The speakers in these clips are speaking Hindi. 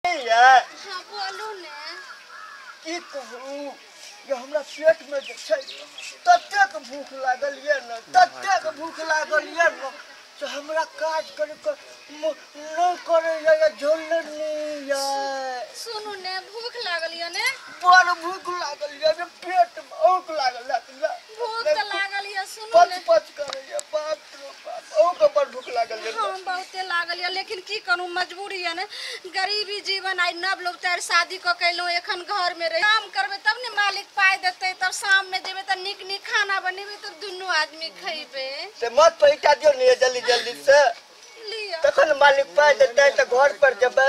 हाँ बोलू ने की कहूँ ये हमरा पेट में ततेक भूख लागल ये न ततेक भूख लागल ये न तो हमरा काज करे नहीं करे या झोलने नहीं या सुनू ने भूख लागल ये ने बड़ भूख लागल ये पेट में औक लागल भूख तो लागल ये सुनू ने पच करे ये बाप रे बाप औक पर भूख लागल ये हाँ बहुते लागल ये लेकिन की करूं मजबूरी है ने गरीबी जीवन आई नब लोग तार शादी क कैलो एखन घर में रह काम करबे तब ने मालिक पाई देते तब शाम में जेबे त निक निक खाना बनेबे तो दुनु आदमी खइबे ते मत पैसा दियो ने जल्दी जल्दी से लिया तखन मालिक पाई देते त घर पर जेबे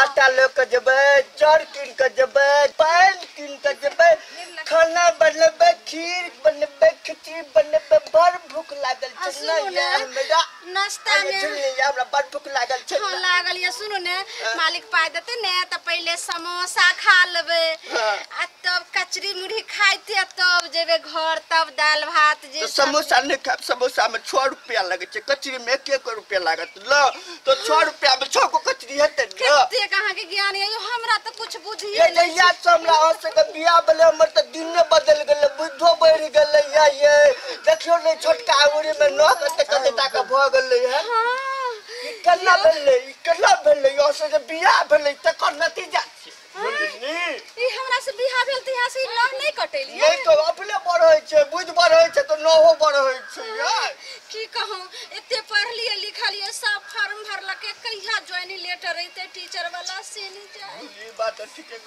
आटा लेके जेबे चाउर कीन के जेबे पान कीन के जेबे खाना बनबे खीर बनबे खिचड़ी बनबे बड़ भूख लागल छै ना ये हमरा नाश्ता में हमरा बड़ भूख लागल छै हाँ लागल ये सुनो ने मालिक पाई देते ने त पहले समोसा खा लेबे आ तब कचरी मुढ़ी खाइते तब जेबे घर तब दाल भात जे समोसा नहीं खाब समोसा में 6 रुपया लगे छै कचरी में 1 रुपया लागत ल तो 6 रुपया में 6 को कचरी हेते न केते कहां के ज्ञान है हमरा तो कुछ बुझिए ये जहिया से हमरा से के बियाह भेले हमर त दिन बदल गेले बुद्धो बढ़ गेले ये देखियो ने छोटका उरी में न कते टाका भ गेले है हां केना भेले यो से बियाह भेले तकर नतीजा छै ई हमरा से बियाह भेल त यहाँ से नह नहीं कटेली ये तो अपने बढ़ै छै बुझ बढ़ै छै तो नहो बढ़ै छै यार की कहूं एते पढ़लिए लिखलिए सब फॉर्म भरला के कहिया ज्वाइनिंग लेटर रहते टीचर वाला से नहीं जाए ये बात ठीक है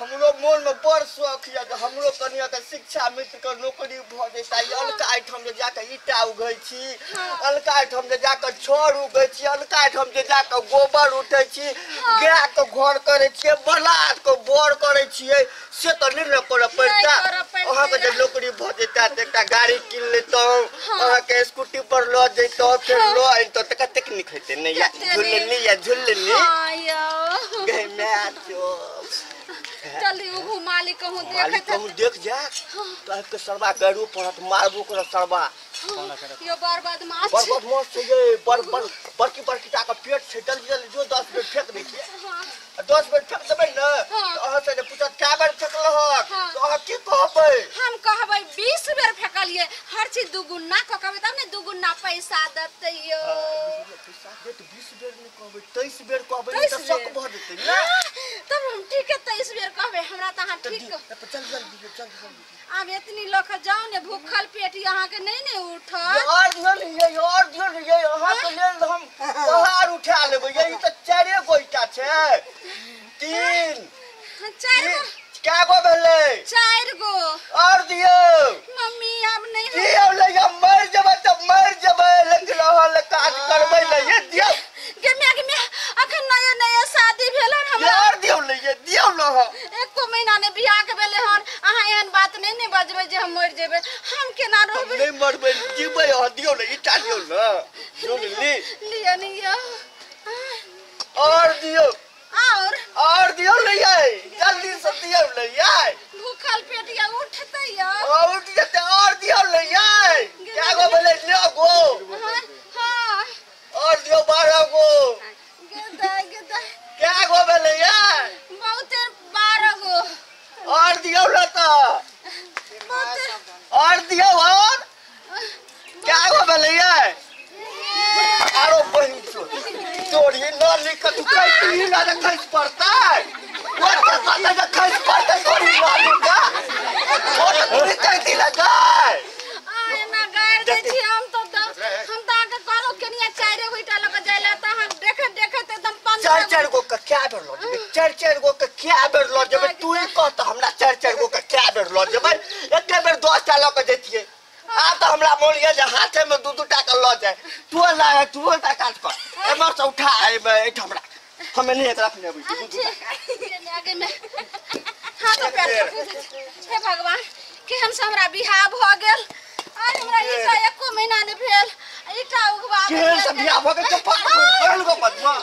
हमरो मन में बड़ शौक है जे हमरो कनिया के शिक्षा मित्र के नौकरी भ जेता अलका ठाम जे जाके ईटा उघै छी अलका ठाम जे जाके छड़ उघै छी अलका ठाम जे जाके गोबर उठै छी गाय के घर करे छी बलाद को बोर करे छियै से तो नहीं कर पड़ता अहाँ के जे नौकरी भ जेता त एकटा गाड़ी किन लेतौ अहाँ के स्कूटी पर ल जइतो फिर ल आइतो त कतेक निक हेते नहीं या झुलनी हां यो गई मैं आछो चल घुमा ली कहूं देख जा तो के सरवा गरू पड़त मारबो कर सरवा यो बर्बाद मस्त ये बड़की टा का पेट छै जल्दी जो 10 मिनट फेंक दै छियै 10 मिनट फेंक देबै न तो अहाँ से पूछत क्या बार फेंकल ह तो अहाँ की कहबै हम कहबै 20 बेर फेंकलिए हर चीज दुगुना क कहबै तब ने दुगुना पैसा देतै यो पैसा दे तो 20 बेर नहीं कहबै 23 बेर कहबै त शक भ जेतै ना तब हम ठीक है 23 बेर कहबै हमरा त अहाँ ठीक चल जल्दी अब इतनी लोग जाओ ने भूखल पेट यहाँ के नहीं उठल और दियो ये अहाँ के लेल हम पहाड़ उठा लेबै ये त 4 गो ईटा छै 3 क्या गो भेलै 4 गो और दियो मम्मी अब नहीं दियो ले मर जबै लेकिन अहाँ काज करबै ले ये दियो गे अखन नया शादी भेल हमरा यार दियो न एको महीना ने बियाह के भेले हन अहाँ एहन बात नहीं बजबै जे हम मर जेबै हम केना रहबै नहीं मरबै जीबै अहाँ दियो न ईटा दियो न जो लिया नहीं और दियो और दियो ले ये जल्दी से दियो ले ये भूखल पेट या उठतै या उठ जते और दियो ले ये क्या गो भेलै 9 गो हां और दियो 12 गो गेदा क्या गो भेलै ये बहुते 12 गो और दियो ल त और दियो और क्या गो भेलै ये आरो बहिन तोरी न लिख तू कैसी ना खैस पड़ता वो तो खैस पड़ता तोरी न लिखा वो तो कैसी लगा आए ना गाड़ दे छी हम तो हम ता के करो केनिया 4 गो ईटा लग जाइला त हम देखे एकदम 4 गो का क्या बेर लो जेबे 4 गो का क्या बेर लो जेबे तू ही कह त हमरा 4 गो का क्या बेर लो जेबे एक बेर 10 टा लग जतिए आ त हमरा मोलिया जे हाथे में 2 टा का ल जाए तू ता काट कर एमर से उठा एबे ए हमरा हमें नहीं एकरा अपने अबै आगे में हां तो पैर हे भगवान केहन से हमरा बियाह भ गेल आइ हमरा ईटा एको महीना ने भेल ईटा उगवा केहन से बियाह भ गेल पहल गो बदमा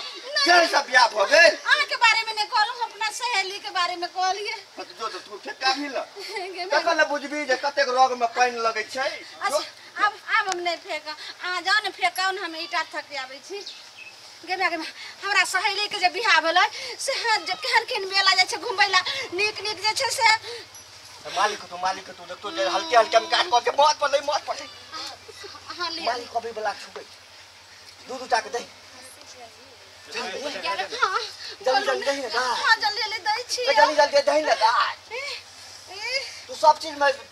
केहन से बियाह भ गेल अहाँ के बारे में नहीं कहलू अपना सहेली के बारे में कहलिए जो तो तू फेका भी ल तखन बुझबी जे कतेक रोग में पानी लगै छै अच्छा अब हम नहीं फेंका आ जाओ ने फेंकाओ न हम ईटा थक आबै छी गेमे हमरा सहेली के जे बियाह भेलै से जे केहन केहन मेला जाइ छै घुमैला नीक नीक जे छै से मालिक तो देखतो जे हल्के हल्के में काट के मौत पर हां ले मालिक कभी बला छुबै दूध उठा के दे हां जल्दी दही ना हां जल्दी ले दै छी जल्दी दही ना तू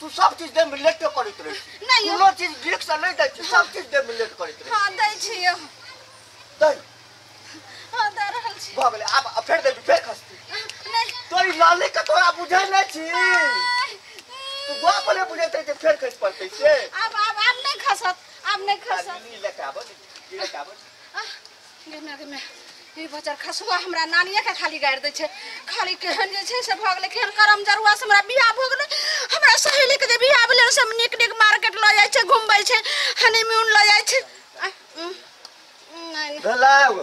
सब चीज दे में लेट करैत रही नहीं कोनो चीज ब्रेक से नहीं दै छी सब चीज दे में लेट करैत रही हां दै छी दही हां दे रहल छी भ गेलै अब फेर दे फेर खसती नहीं तोरी लाले का तोरा बुझै नै छी तू गो बोले बुझै त फेर खस पड़तै से अब नहीं खसत नहीं लेके आबो गेमे ई बच्चा खसुआ हमरा नानिया के खाली गाड़ दै छै खाली केहन जे छै से भ गेलै केहन करम जरुआ से हमरा बियाह भ गेलै हमरा सहेली के जे बियाह भेलै सब नीक नीक मार्केट ल जाइ छै घुमबै छै हनीमून ल जाइ छै नहीं भेलाउ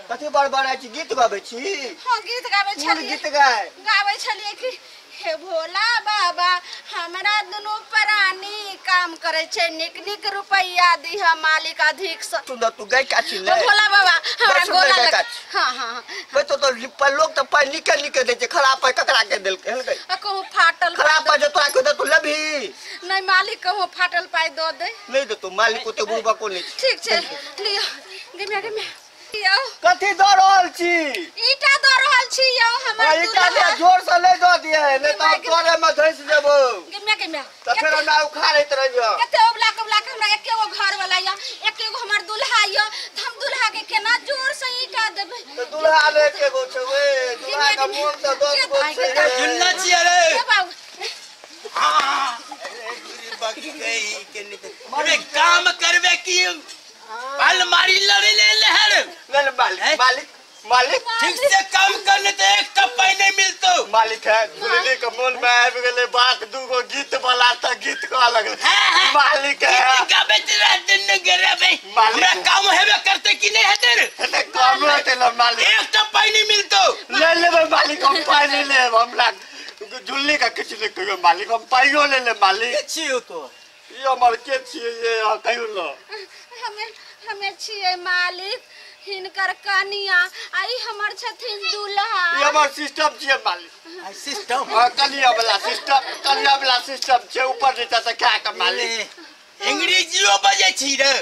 कथि बड़बड़ाइ छी गीत गाबै छी हां गीत गाबै छलिए गीत गाबै छलिए कि हे भोला बाबा हमरा दुनु प्राणी काम करे छै निक निक रुपैया दिह मालिक अधिक से सुन तू गई का छी ले भोला बाबा हमरा गोला लग हां वे तो लोग तो पानी निके दे छै खराब पाई ककरा के देल के हल गई कहूं फाटल खराब पाई जो तोरा के दे तू लेबी नहीं मालिक कहूं फाटल पाई दो दे नहीं दे तू मालिक को ते बुबा को नहीं ठीक छै लियो गेमे यो कथि द रहल छी ईटा द रहल छी यो हमर ईटा दे जोर से ले दो दिए ने तो तोरे में धइस देबो गेमे त फेर ना उखाड़ैत रहियो कते ओबला हमरा एकेगो घर वाला या एकेगो हमर दुल्हा या हम दुल्हा के केना जोर से ईटा देबे तो दुल्हा ले के गो छै वे दुल्हा का मोन से 10 गो छै जुल्ला छी रे बाबू हां बाकी गई के अबे काम करबे की अलमारी लड़े ले लहर मालिक ठीक से काम करने तो एक टप्पा नहीं मिलतो मालिक है झुलने के मन में आबि गेले बात दूगो गीत वाला त गीत का लगल मालिक है गीत गाबे तेरा दिन गिरे बे हमरा काम हेबे करते कि नहीं हेते रे काम होते ल मालिक एक टप्पा नहीं मिलतो ले ले मालिक हम पाई ले ले हमरा झुलने का किछ ले कहियो मालिक हम पाइयो ले ले मालिक छियो तो ये हमर के छिए ये कहियो ल हमें छिए मालिक हिनकर कनिया आई हमर छथिन दुल्हा ये हमर सिस्टम छिए मालिक सिस्टम कनिया वाला सिस्टम छे ऊपर नीचे से क्या का मालिक अंग्रेजियो बजे छी रे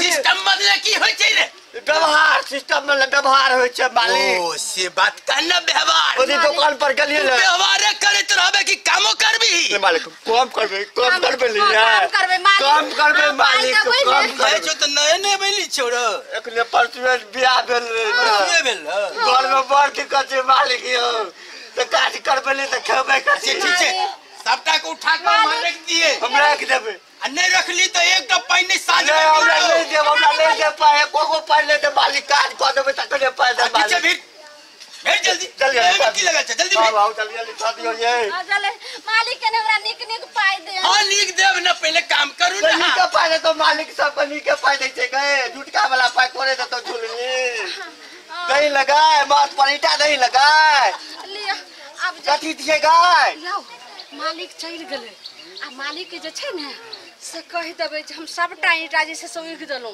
सिस्टम मतलब की होय छै रे व्यवहार सिस्टम में व्यवहार होय छै मालिक ओ से बात करना व्यवहार ओदी दुकान पर गेलिए ले व्यवहार करत रहबे कि कामो करबी मालिक काम करबे लिया काम करबे मालिक काम कहै छौ त नए बैली छोड़ एकले परसुए बियाह भेल घर में बड़ दिक्कत छै मालिक यो त काज करबे ले त खेबे कर ठीक छै सबटा को उठा के मार रख दिए हम रख देबे आ नहीं रखली तो एक तो पानी साझ में हमरा ले दे पाए कोगो पाए ले दे मालिक काज क देबे त कने पाए दे मालिक भेट जल्दी की लगा छ जल्दी आओ जल्दी खा दियो ये चले मालिक के हमरा निक पाई दे हां लिख देब ना पहले काम करू ना निक पाए दे तो मालिक सब निक पाए दे छै गए झुटका वाला पाए तोरे दे तो झुलनी दही लगाए माथ पर ईटा दही लगाए लिया अब कथि दिए गाय लाओ मालिक चल गेले आ मालिक के जे छै ने से कहि देबै जे हम सबटा ईटा जे से उघ देलौ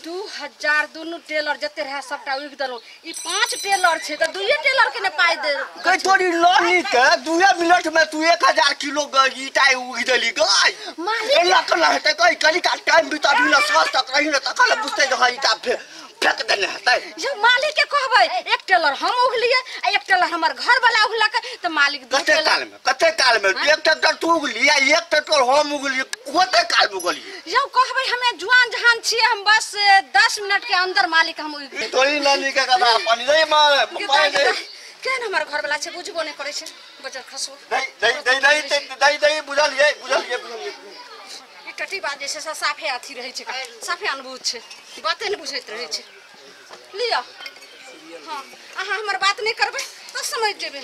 2000 दुनु टेलर जते रहे सबटा उघ देलौ ई 5 टेलर छै त दुइये टेलर के ने पाई दे कई तोरी लॉनी के 2 मिनट में तू 1000 किलो ईटा उघ देली गाय मालिक एला कला हेते कई कनी का टाइम बिता बिना सास तक रही न तखन बुझते जे ईटा फेंक देने हेतै जब मालिक के कहबै एक टेलर हम उघलिए आ एक टेलर हमर घर वाला उघलक त मालिक कते काल में एक ट्रैक्टर तू उघली आ एक ट्रैक्टर हम उघली कते काल में उघली जब कहबै हमें जुआन जहान छिए हम बस 10 मिनट के अंदर मालिक हम उघ तोरी नानी के कथा पानी दे मार पाए दे केन हमर घर वाला छै बुझबो नै करै छै बजर खसो दई बुझलिए ई टटी बात जैसे साफे अथी रहै छै साफे अनुभूत छै बाते नै बुझैत रहै छै लियो हां अहाँ हमर बात नै करबै त समझ जेबै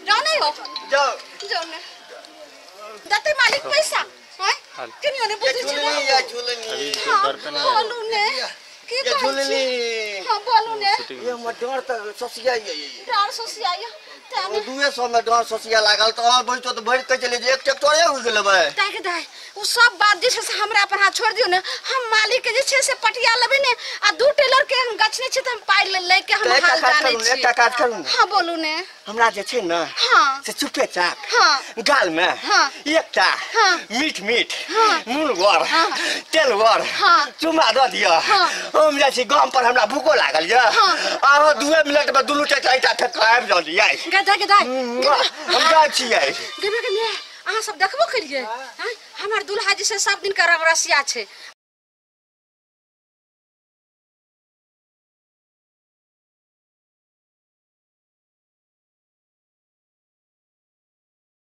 जाओ नै हो जाओ नै दते मालिक पैसा हैं केनियो नै बुझै छै झुलनी बोलू नै की झुलनी हां बोलू नै ये हमर डर त ससिया डार सोसिया ओ 200 में 10 ससिया लागल तो और बोल तो भर के चले जे एक ट्रैक्टरे हो गेल बे ताके दाई उ सब बात जे से हमरा पर हाथ छोड़ दियो ने हम मालिक के जे छे से पटिया लेबे ने आ 2 टेलर के हम गछने छे त हम पाई ले के हम हाल जाने छी एकटा काज करू ने हां बोलू ने हमरा जे छे ना हां से चुपे चाप हां गाल में हां एकटा हां मीठ मीठ हां मुनगर हां तेलगर हां चुमा द दिया हां हम जा छी गाम पर हमरा भूखो लागल या हां आरो 2 मिनट में दुनु टेटा ठकाब जल्दी आई गदा हम जा छी आई गेबे के ने अहाँ सब देखबो करिए हां हमर दुल्हा जी से सब दिन का रंग रसिया छे